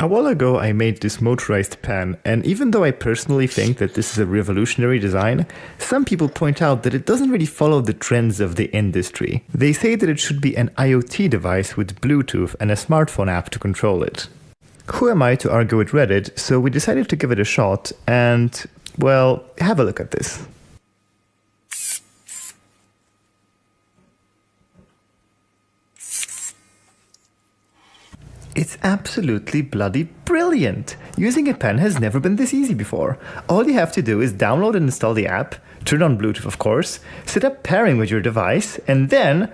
A while ago I made this motorized pen, and even though I personally think that this is a revolutionary design, some people point out that it doesn't really follow the trends of the industry. They say that it should be an IoT device with Bluetooth and a smartphone app to control it. Who am I to argue with Reddit, so we decided to give it a shot and, well, have a look at this. It's absolutely bloody brilliant! Using a pen has never been this easy before. All you have to do is download and install the app, turn on Bluetooth of course, set up pairing with your device, and then...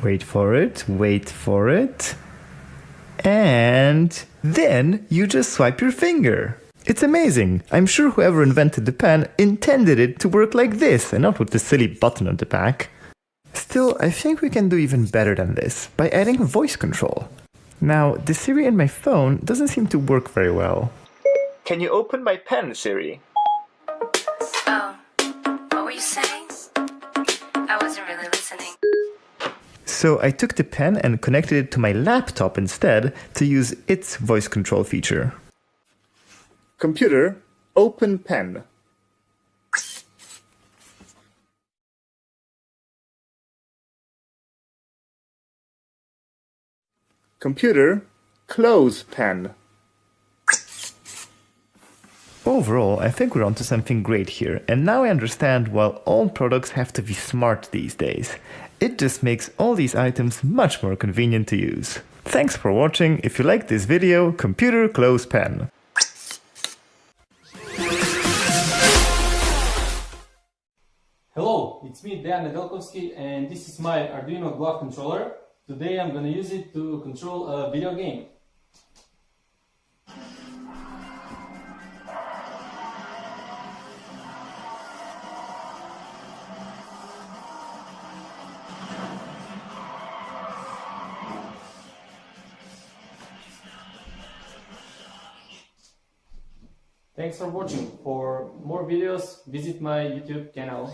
wait for it, and then you just swipe your finger. It's amazing! I'm sure whoever invented the pen intended it to work like this and not with the silly button on the back. Still, I think we can do even better than this, by adding voice control. Now, the Siri in my phone doesn't seem to work very well. Can you open my pen, Siri? Oh, what were you saying? I wasn't really listening. So I took the pen and connected it to my laptop instead to use its voice control feature. Computer, open pen. Computer, close pen. Overall, I think we're onto something great here, and now I understand why all products have to be smart these days. It just makes all these items much more convenient to use. Thanks for watching. If you liked this video, computer, close pen. Hello, it's me, Dejan Nedeljkovski, and this is my Arduino glove controller. Today I'm going to use it to control a video game. Thanks for watching. For more videos, visit my YouTube channel.